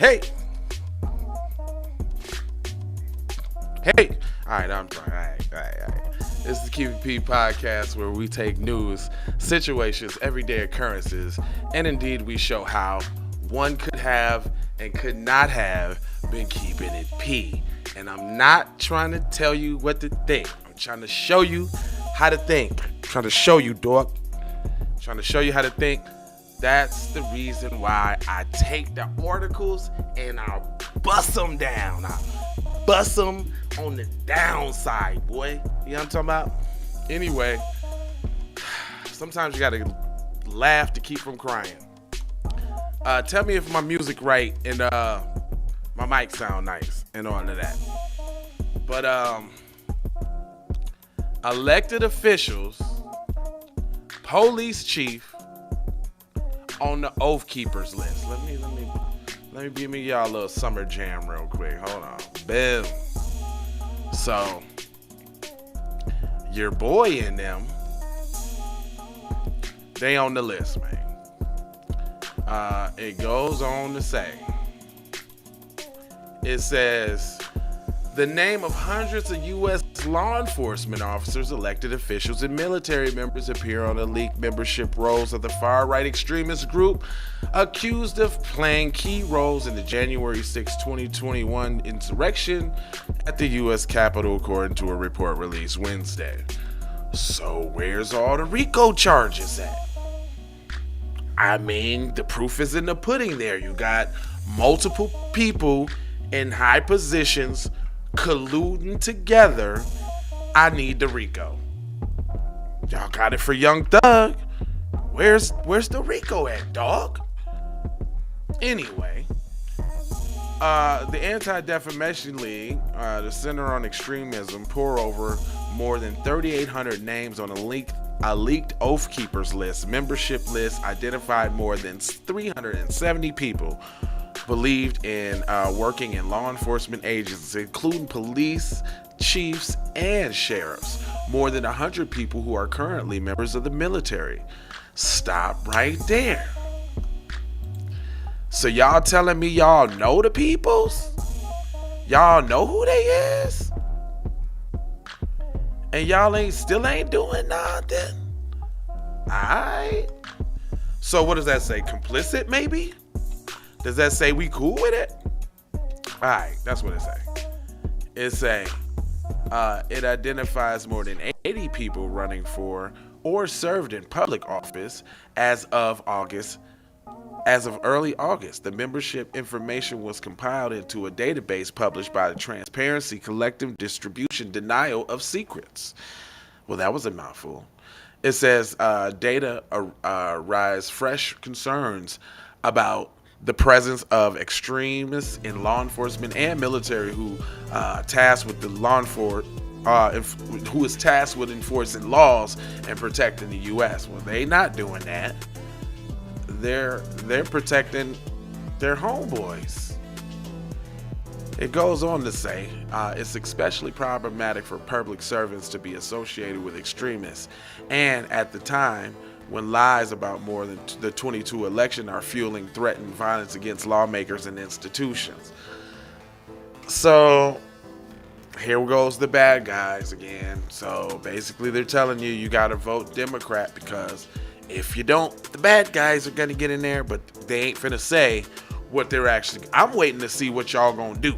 Hey. Hey. All right, I'm sorry. All right. This is the QVP podcast where we take news, situations, everyday occurrences, and indeed we show how one could have and could not have been keeping it P. And I'm not trying to tell you what to think. I'm trying to show you how to think. I'm trying to show you, dog. I'm trying to show you how to think. That's the reason why I take the articles and I'll bust them down. I'll bust them on the downside, boy. You know what I'm talking about? Anyway, sometimes you gotta laugh to keep from crying. Tell me if my music right and my mic sound nice and all of that. But elected officials, police chief on the Oath Keepers list. Let me give me y'all a little summer jam real quick. Hold on. Boom. So your boy and them, they on the list, man. It goes on to say, it says, the name of hundreds of U.S. law enforcement officers, elected officials, and military members appear on the leaked membership rolls of the far-right extremist group accused of playing key roles in the January 6, 2021 insurrection at the U.S. Capitol, according to a report released Wednesday. So where's all the RICO charges at? I mean, the proof is in the pudding there. You got multiple people in high positions colluding together. I need the RICO. Y'all got it for Young Thug. Where's the RICO at, dog? Anyway, the Anti-Defamation League, the Center on Extremism, pour over more than 3,800 names on a leaked Oath Keepers list. Membership list identified more than 370 people believed in working in law enforcement agencies, including police, chiefs, and sheriffs. More than 100 people who are currently members of the military. Stop right there. So y'all telling me y'all know the peoples? Y'all know who they is? And y'all still ain't doing nothing? Alright. So what does that say? Complicit, maybe? Does that say we cool with it? Alright, that's what it say. It say it identifies more than 80 people running for or served in public office as of early August. The membership information was compiled into a database published by the Transparency Collective Distribution Denial of Secrets. Well, that was a mouthful. It says data rise fresh concerns about the presence of extremists in law enforcement and military who tasked with who is tasked with enforcing laws and protecting the U.S. Well, they not doing that. They're protecting their homeboys. It goes on to say it's especially problematic for public servants to be associated with extremists, and at the time when lies about more than the 22 election are fueling threatened violence against lawmakers and institutions. So here goes the bad guys again. So basically they're telling you gotta vote Democrat, because if you don't, the bad guys are gonna get in there, but they ain't finna say what they're actually. I'm waiting to see what y'all gonna do.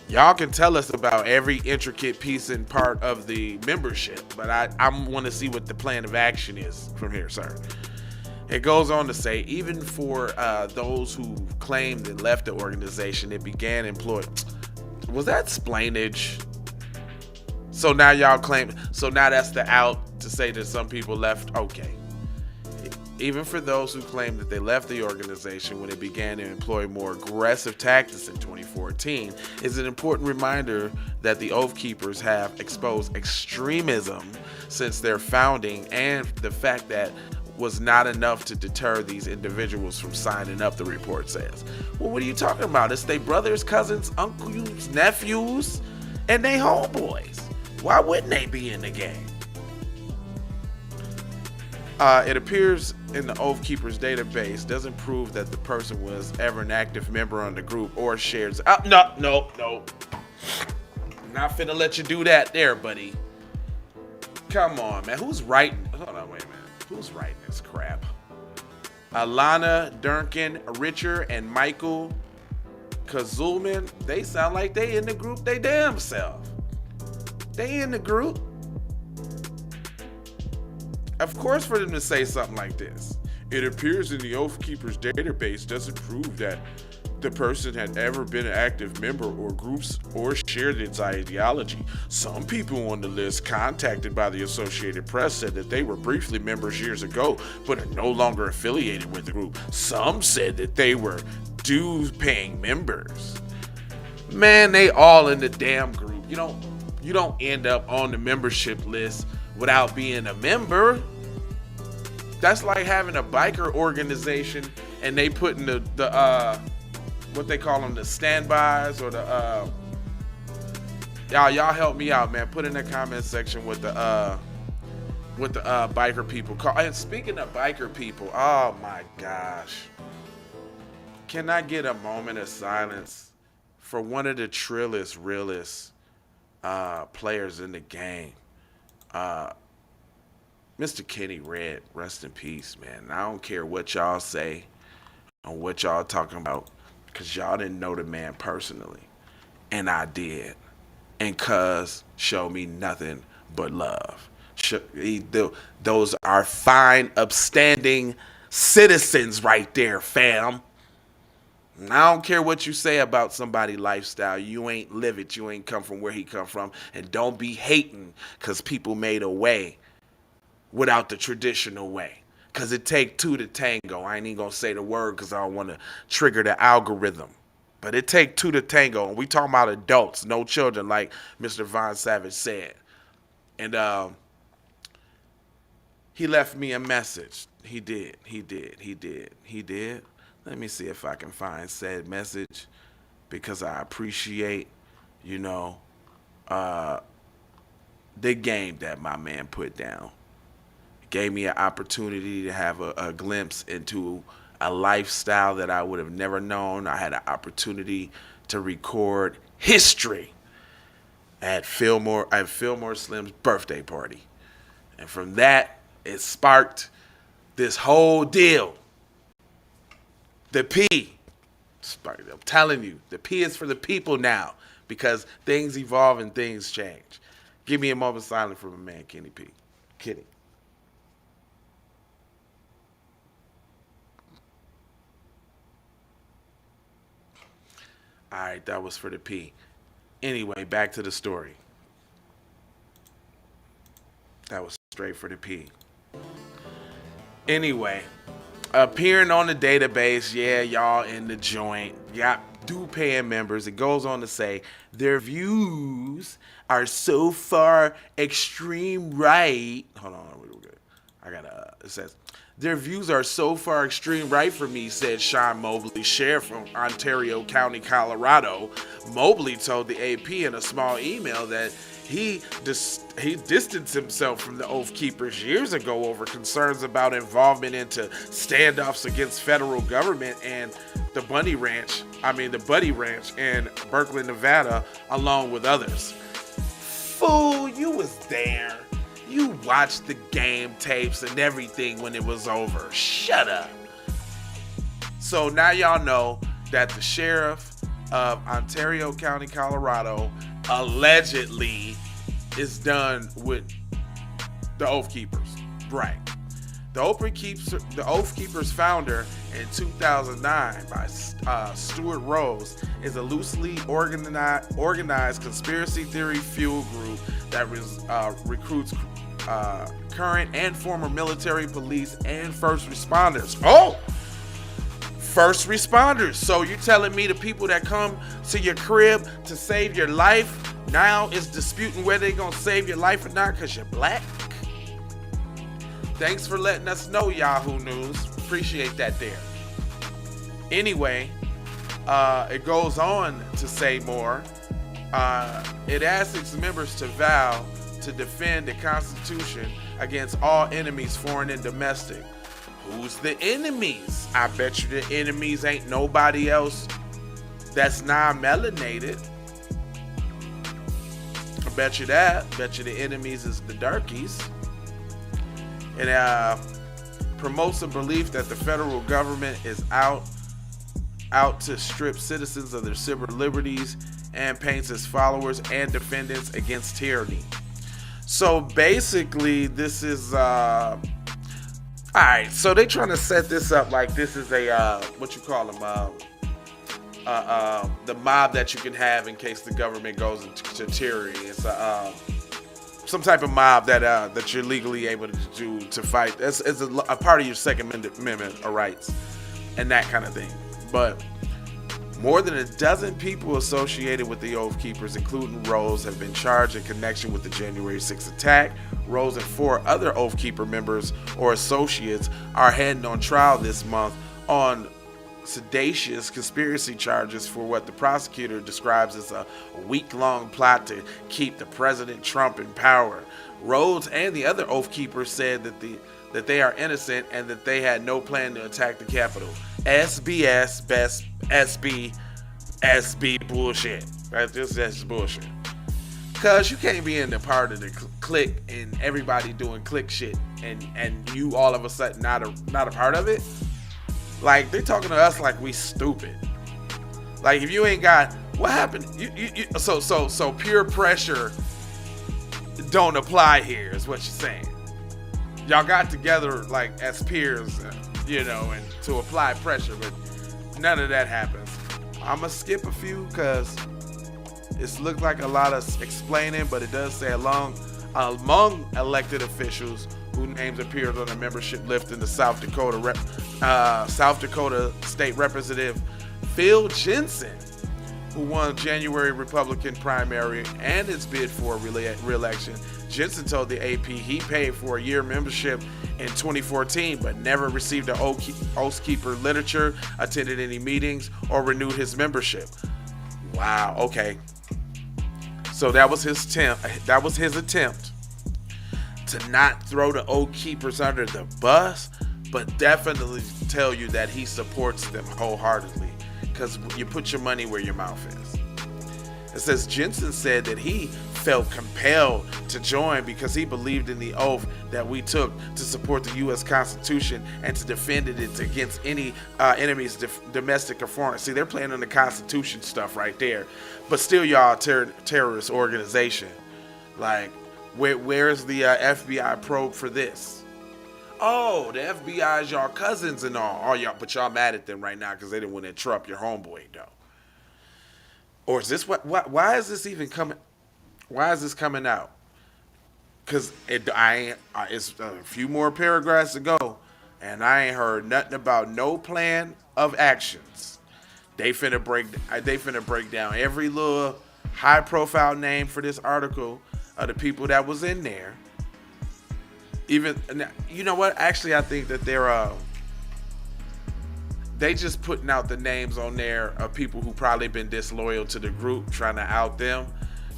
Y'all can tell us about every intricate piece and part of the membership, but I want to see what the plan of action is from here, sir. It goes on to say, even for those who claimed and left the organization, it began employing. Was that splainage? So now y'all claim. So now that's the out to say that some people left. Okay. Even for those who claim that they left the organization when it began to employ more aggressive tactics in 2014, is an important reminder that the Oath Keepers have exposed extremism since their founding, and the fact that was not enough to deter these individuals from signing up, the report says. Well, what are you talking about? It's their brothers, cousins, uncles, nephews, and they homeboys. Why wouldn't they be in the game? It appears in the Oath Keepers database doesn't prove that the person was ever an active member on the group or shares. No. Not finna let you do that there, buddy. Come on, man. Who's writing? Hold on, wait a minute. Who's writing this crap? Alana, Duncan, Richard, and Michael Kazulman. They sound like they in the group they damn self. They in the group. Of course, for them to say something like this. It appears in the Oath Keepers database doesn't prove that the person had ever been an active member or groups or shared its ideology. Some people on the list contacted by the Associated Press said that they were briefly members years ago, but are no longer affiliated with the group. Some said that they were dues-paying members. Man, they all in the damn group. You don't end up on the membership list without being a member. That's like having a biker organization and they put in the what they call them, the standbys or the y'all help me out, man. Put in the comment section what the biker people call. And speaking of biker people, oh my gosh, can I get a moment of silence for one of the trillest, realest players in the game, Mr. Kenny Red. Rest in peace, man. I don't care what y'all say or what y'all talking about, because y'all didn't know the man personally. And I did. And cuz showed me nothing but love. Those are fine, upstanding citizens right there, fam. And I don't care what you say about somebody's lifestyle. You ain't live it. You ain't come from where he come from. And don't be hating because people made a way without the traditional way. Because it take two to tango. I ain't even going to say the word because I don't want to trigger the algorithm. But it take two to tango. And we talking about adults, no children, like Mr. Von Savage said. And he left me a message. He did. Let me see if I can find said message, because I appreciate, the game that my man put down. Gave me an opportunity to have a glimpse into a lifestyle that I would have never known. I had an opportunity to record history at Fillmore Slim's birthday party. And from that, it sparked this whole deal. The P. I'm telling you, the P is for the people now, because things evolve and things change. Give me a moment of silence for my man, Kenny P. Kenny. All right, that was for the P. Anyway, back to the story. That was straight for the P. Anyway, appearing on the database, yeah, y'all in the joint. Yeah, due paying members. It goes on to say their views are so far extreme right. Hold on, we're good. It says, their views are so far extreme right for me, said Sean Mobley, sheriff from Ontario County, Colorado. Mobley told the AP in a small email that he distanced himself from the Oath Keepers years ago over concerns about involvement into standoffs against federal government and the Buddy Ranch in Berkeley, Nevada, along with others. Fool, you was there. You watched the game tapes and everything when it was over. Shut up. So now y'all know that the sheriff of Ontario County, Colorado, allegedly is done with the Oath Keepers. Right. The Oath Keepers founder in 2009 by Stuart Rose is a loosely organized conspiracy theory fuel group that recruits current and former military, police, and first responders. Oh! First responders. So you're telling me the people that come to your crib to save your life now is disputing whether they're going to save your life or not because you're black? Thanks for letting us know, Yahoo News. Appreciate that there. Anyway, it goes on to say more. It asks its members to vow to defend the Constitution against all enemies, foreign and domestic. Who's the enemies? I bet you the enemies ain't nobody else that's non-melanated. I bet you that. Bet you the enemies is the darkies. And promotes a belief that the federal government is out to strip citizens of their civil liberties, and paints his followers and defendants against tyranny. So basically, this is alright, so they trying to set this up like this is a what you call them, the mob that you can have in case the government goes into tyranny. It's some type of mob that you're legally able to do to fight. It's a part of your Second Amendment rights and that kind of thing. But more than a dozen people associated with the Oath Keepers, including Rose, have been charged in connection with the January 6th attack. Rose and 4 other Oath Keeper members or associates are heading on trial this month on seditious conspiracy charges for what the prosecutor describes as a week-long plot to keep the President Trump in power. Rhodes and the other Oath Keepers said that they are innocent and that they had no plan to attack the Capitol. SBS, best SB bullshit. That's just bullshit. Cause you can't be in the part of the clique and everybody doing clique shit and you all of a sudden not a part of it. Like, they talking to us like we stupid. Like, if you ain't got what happened, so peer pressure don't apply here is what you're saying. Y'all got together like as peers, and to apply pressure, but none of that happens. I'ma skip a few because it's looked like a lot of explaining, but it does say among elected officials whose names appeared on the membership list in the South Dakota State Representative Phil Jensen, who won January Republican primary and his bid for re-election. Jensen told the AP he paid for a year membership in 2014, but never received an Oath Keeper literature, attended any meetings, or renewed his membership. Wow. Okay. So that was his attempt to not throw the Oath Keepers under the bus, but definitely tell you that he supports them wholeheartedly, because you put your money where your mouth is. It says Jensen said that he felt compelled to join because he believed in the oath that we took to support the U.S. Constitution and to defend it against any enemies, domestic or foreign. See, they're playing on the Constitution stuff right there, but still, y'all, terrorist organization. Like, where's the FBI probe for this? Oh, the FBI is y'all cousins and all. Oh, y'all, but y'all mad at them right now because they didn't want to Trump your homeboy, though. Or is this why is this even coming? Why is this coming out? Because it's a few more paragraphs to go, and I ain't heard nothing about no plan of actions. They finna break down every little high-profile name for this article of the people that was in there. Even, you know what? Actually, I think that they just putting out the names on there of people who probably been disloyal to the group, trying to out them,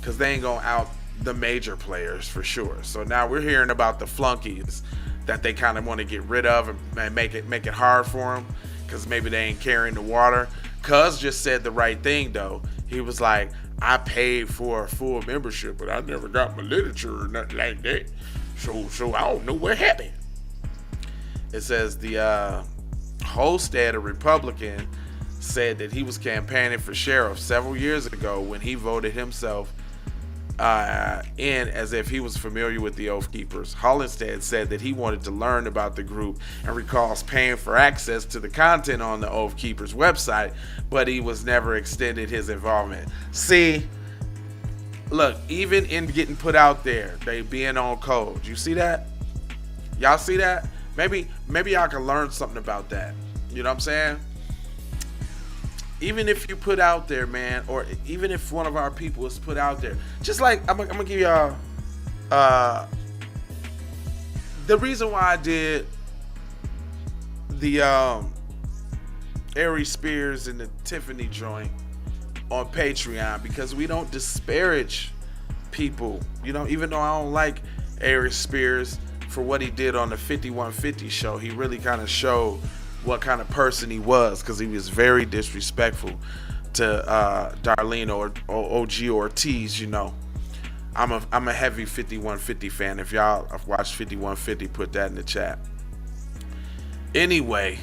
because they ain't gonna out the major players for sure. So now we're hearing about the flunkies that they kind of want to get rid of and make it hard for them, because maybe they ain't carrying the water. Cuz just said the right thing though. He was like, I paid for a full membership, but I never got my literature or nothing like that. So I don't know what happened. It says the Hosted, a Republican, said that he was campaigning for sheriff several years ago when he voted himself in as if he was familiar with the Oath Keepers. Hollinsted said that he wanted to learn about the group and recalls paying for access to the content on the Oath Keepers website, but he was never extended his involvement. See, look, even in getting put out there, they being on code. You see that? Y'all see that? Maybe y'all can learn something about that. You know what I'm saying? Even if you put out there, man, or even if one of our people is put out there, just like I'm gonna give y'all the reason why I did the Aries Spears and the Tiffany joint on Patreon, because we don't disparage people, even though I don't like Aries Spears for what he did on the 5150 show. He really kind of showed what kind of person he was, because he was very disrespectful to Darlene or OG Ortiz. You know, I'm a heavy 5150 fan. If y'all have watched 5150, put that in the chat. Anyway,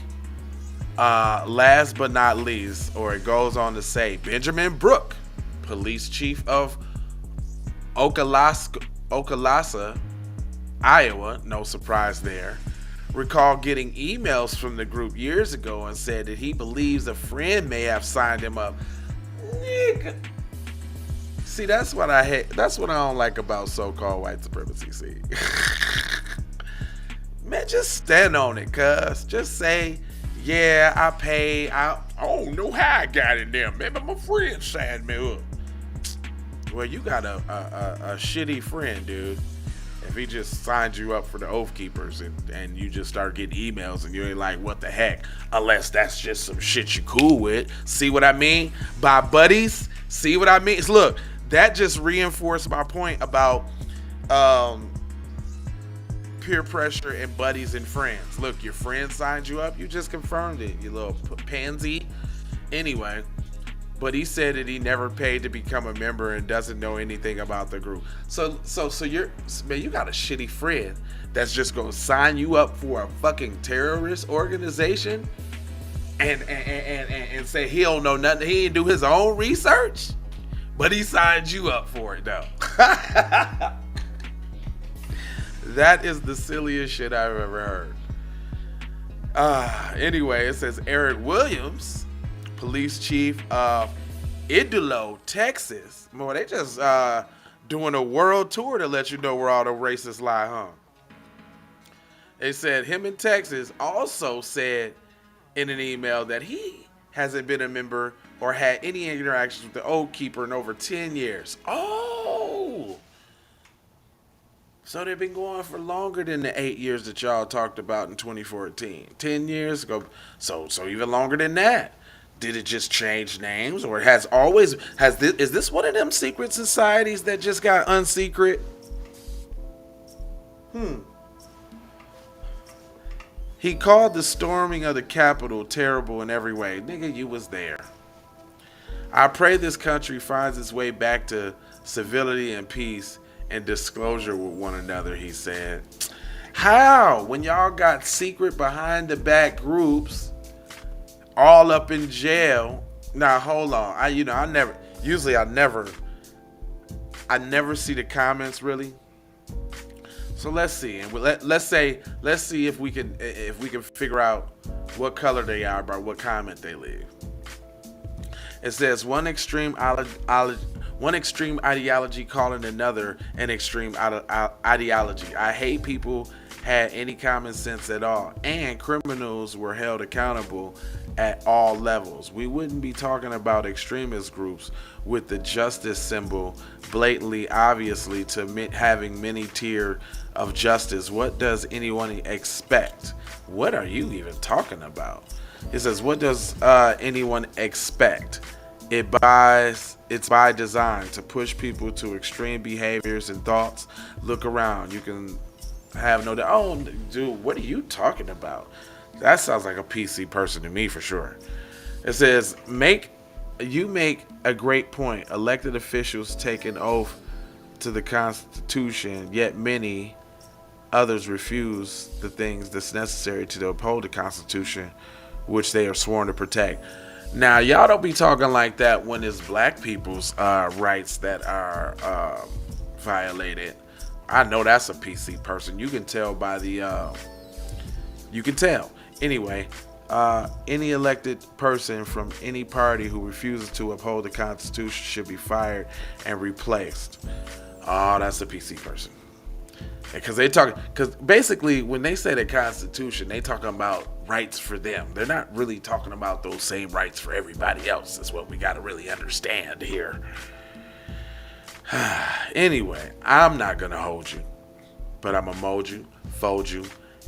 last but not least, or it goes on to say, Benjamin Brook, police chief of Okalasa, Iowa, no surprise there, recalled getting emails from the group years ago and said that he believes a friend may have signed him up. Nigga. See, that's what I hate. That's what I don't like about so-called white supremacy. See, man, just stand on it, cuz. Just say, yeah, I paid. I don't know how I got in there. Maybe my friend signed me up. Well, you got a shitty friend, dude. If he just signed you up for the Oath Keepers and you just start getting emails and you ain't like, what the heck? Unless that's just some shit you cool with. See what I mean? By buddies? See what I mean? Look, that just reinforced my point about peer pressure and buddies and friends. Look, your friend signed you up. You just confirmed it, you little pansy. Anyway. But he said that he never paid to become a member and doesn't know anything about the group. So you got a shitty friend that's just gonna sign you up for a fucking terrorist organization and say he don't know nothing. He didn't do his own research, but he signed you up for it though. That is the silliest shit I've ever heard. Anyway, it says Eric Williams, police chief of Idaho, Texas. Boy, they just doing a world tour to let you know where all the racists lie, huh? They said him in Texas also said in an email that he hasn't been a member or had any interactions with the Oath Keeper in over 10 years. Oh! So they've been going for longer than the 8 years that y'all talked about in 2014. 10 years ago. So even longer than that. Did it just change names, or is this one of them secret societies that just got unsecret? He called the storming of the Capitol terrible in every way. Nigga, you was there. I pray this country finds its way back to civility and peace and disclosure with one another, he said. How? When y'all got secret behind the back groups all up in jail. Now hold on. I never see the comments really. So let's see. And let's see if we can figure out what color they are by what comment they leave. It says one extreme ideology calling another an extreme ideology. I hate people had any common sense at all, and criminals were held accountable at all levels. We wouldn't be talking about extremist groups with the justice symbol blatantly obviously to having many tier of justice. What does anyone expect? What are you even talking about? It says, what does anyone expect? It's by design to push people to extreme behaviors and thoughts. Look around. You can have no doubt. Oh, dude, what are you talking about? That sounds like a PC person to me for sure. It says, you make a great point. Elected officials take an oath to the Constitution, yet many others refuse the things that's necessary to uphold the Constitution, which they are sworn to protect. Now, y'all don't be talking like that when it's black people's rights that are violated. I know that's a PC person. You can tell by the... you can tell. Anyway, any elected person from any party who refuses to uphold the Constitution should be fired and replaced. Oh, that's a PC person. Because basically when they say the Constitution, they talking about rights for them. They're not really talking about those same rights for everybody else. That's what we got to really understand here. Anyway, I'm not going to hold you, but I'm going to mold you, fold you,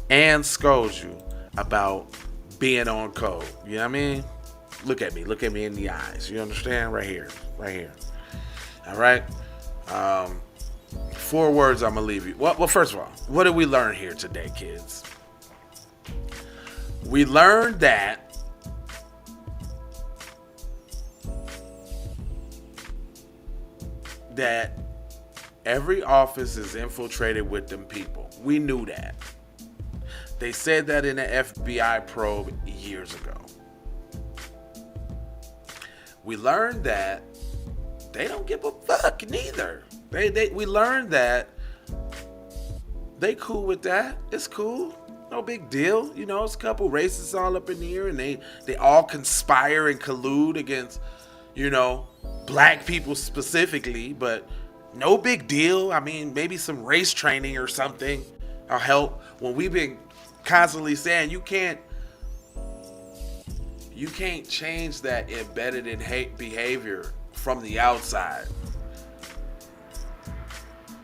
and scold you about being on code. You know what I mean? Look at me in the eyes. You understand? Right here. All right. 4 words I'm gonna leave you. Well, first of all, what did we learn here today, kids? We learned that every office is infiltrated with them people. We knew that. They said that in the FBI probe years ago. We learned that they don't give a fuck neither. We learned that they cool with that. It's cool. No big deal. You know, it's a couple racists all up in here, and they all conspire and collude against, you know, black people specifically, but no big deal. I mean, maybe some race training or something will help. When we've been constantly saying you can't change that embedded in hate behavior from the outside.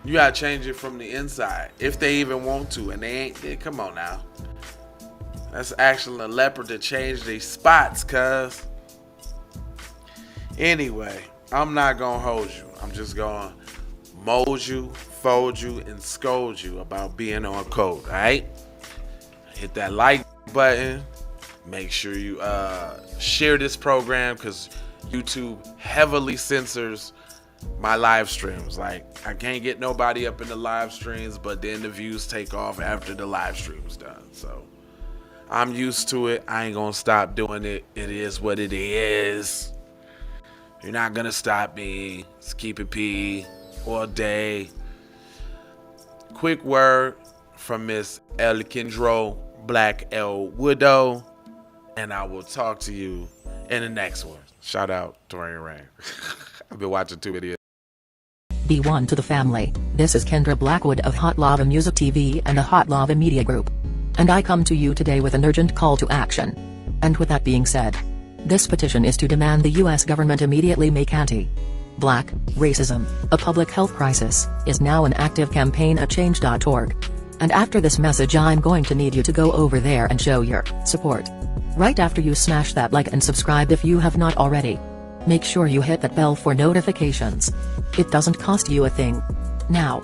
You gotta change it from the inside, if they even want to, and they ain't. Come on now, that's actually a leopard to change these spots, cuz. Anyway, I'm not gonna hold you. I'm just gonna mold you, fold you, and scold you about being on code. All right, hit that like button. Make sure you share this program, because YouTube heavily censors my live streams. Like, I can't get nobody up in the live streams, but then the views take off after the live stream's done. So I'm used to it. I ain't gonna stop doing it. It is what it is. You're not gonna stop me. Let's keep it P all day. Quick word from Miss El Kendro Black El Widow, and I will talk to you in the next one. Shout out Torian Rain. I've been watching 2 videos. Be1 to the family. This is Kendra Blackwood of Hot Lava Music TV and the Hot Lava Media Group. And I come to you today with an urgent call to action. And with that being said, this petition is to demand the US government immediately make anti-black racism a public health crisis is now an active campaign at change.org. And after this message, I'm going to need you to go over there and show your support. Right after you smash that like and subscribe if you have not already. Make sure you hit that bell for notifications. It doesn't cost you a thing. Now,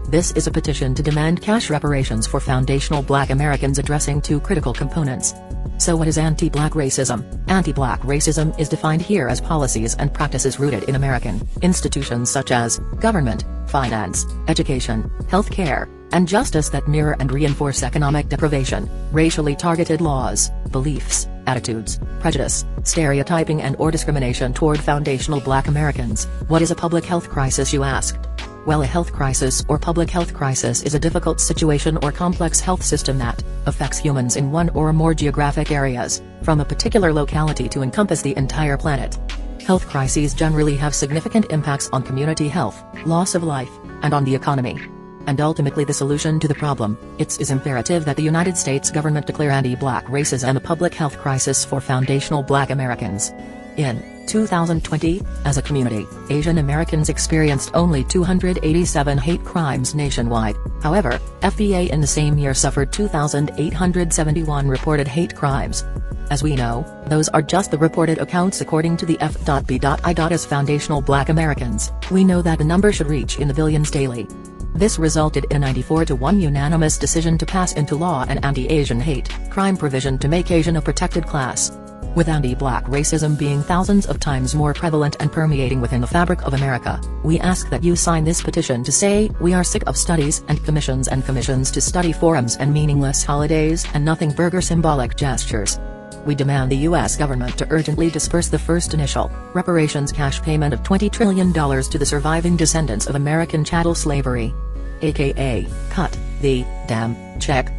this is a petition to demand cash reparations for foundational Black Americans addressing 2 critical components. So what is anti-Black racism? Anti-Black racism is defined here as policies and practices rooted in American institutions such as government, finance, education, healthcare, and justice that mirror and reinforce economic deprivation, racially targeted laws, beliefs, attitudes, prejudice, stereotyping and/or discrimination toward foundational Black Americans. What is a public health crisis, you ask? Well, a health crisis or public health crisis is a difficult situation or complex health system that affects humans in one or more geographic areas, from a particular locality to encompass the entire planet. Health crises generally have significant impacts on community health, loss of life, and on the economy. And ultimately the solution to the problem. It is imperative that the United States government declare anti-Black racism a public health crisis for foundational Black Americans. In 2020, as a community, Asian Americans experienced only 287 hate crimes nationwide. However, FBA in the same year suffered 2,871 reported hate crimes. As we know, those are just the reported accounts according to the F.B.I. As foundational Black Americans, we know that the number should reach in the billions daily. This resulted in a 94-1 unanimous decision to pass into law an anti-Asian hate crime provision to make Asian a protected class. With anti-Black racism being thousands of times more prevalent and permeating within the fabric of America, we ask that you sign this petition to say we are sick of studies and commissions to study forums and meaningless holidays and nothing burger symbolic gestures. We demand the U.S. government to urgently disperse the first initial reparations cash payment of $20 trillion to the surviving descendants of American chattel slavery. AKA, cut the damn check.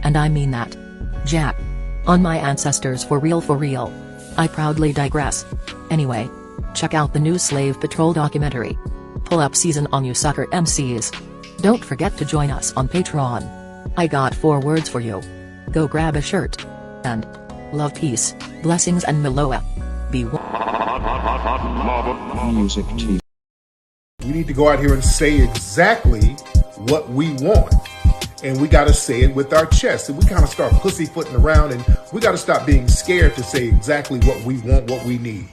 And I mean that. Jack. On my ancestors for real for real. I proudly digress. Anyway. Check out the new Slave Patrol documentary. Pull up season on you sucker MCs. Don't forget to join us on Patreon. I got 4 words for you. Go grab a shirt. And love, peace, blessings and Meloa. Be Music TV. We need to go out here and say exactly what we want. And we got to say it with our chest. And we kind of start pussyfooting around, and we got to stop being scared to say exactly what we want, what we need.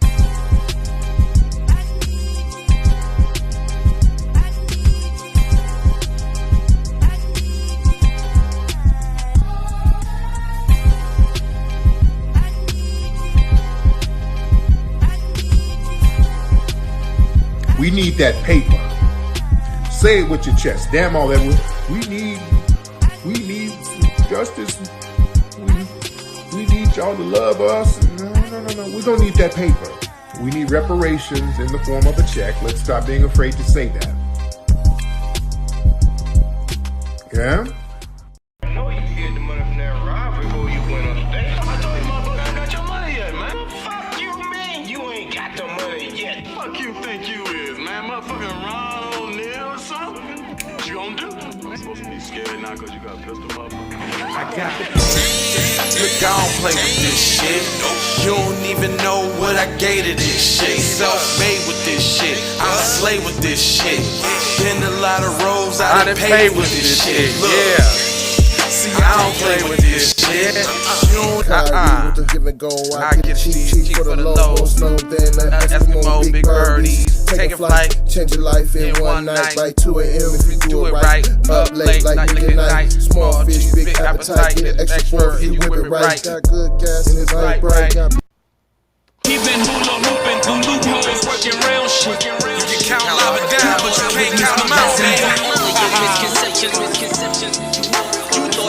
We need that paper. Say it with your chest. Damn all that. We need justice. We need y'all to love us. No. We don't need that paper. We need reparations in the form of a check. Let's stop being afraid to say that. Yeah? I know you get the money from that robbery before you went on stage. I told you motherfucker, I got your money yet, man. Fuck you, man. You ain't got the money yet. Fuck you think you is, man. Motherfucking Ron O'Neal or something. What you gonna do? I'm supposed to be scared now because you got a pistol, motherfucker. I got it. Look, I don't play with this shit. You don't even know what I gave to this shit. Self-made with this shit. I slay with this shit. Been a lot of roads I done paid with this shit. Yeah. See, I don't play with this shit. You don't, I get cheap for the lowest. Eskimo, big birdies. Take a flight, change your life in one night. By 2 a.m. if you do it right. Up late like late at night. Small fish, big appetite. Get extra for you whip it right. Got good gas in his light bright. He been hula hooping through loopholes, working real shit. You can count lava down, but you can't count them out, man.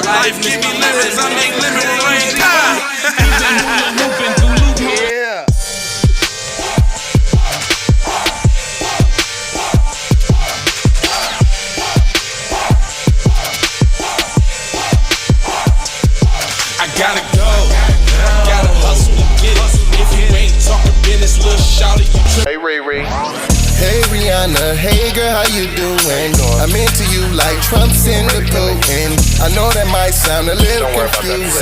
Life give me lemons, I make lemon rain die. He been hula hooping through loopholes. yeah. I gotta go, gotta hustle to get it. If you ain't talking business, little shawty, you trip. Hey, Ray. Hey Rihanna, hey girl, how you doing? I'm into you like Trump's in the Putin. I know that might sound a little confusing.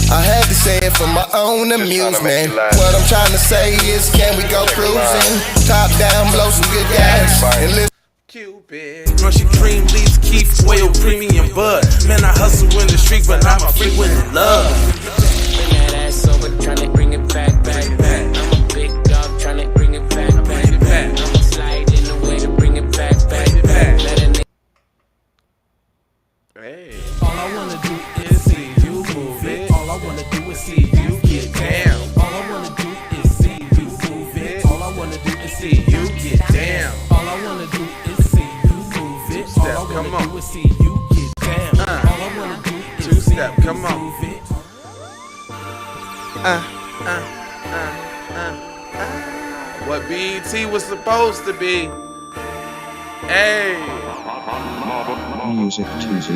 I had to say it for my own amusement. What I'm trying to say is, can we go cruising? Top down, blow some good gas, and listen. Cupid. Brushy cream leaves, Keith, whale, premium bud. Man, I hustle in the street, but I'm a freak with love. Bring that ass over, tryna bring it back. I'm a big dog, tryna bring it back. I'ma slide in the way to bring it back. Let a nigga. Hey. All I wanna do is see you move it. All I wanna do is see you get down. All I wanna do is see you move it. All I wanna do is see you get down. All I wanna do is see you move it. All I wanna do is see you get down. All I wanna do is see you move it. What BET was supposed to be. Hey. Music 2 TV.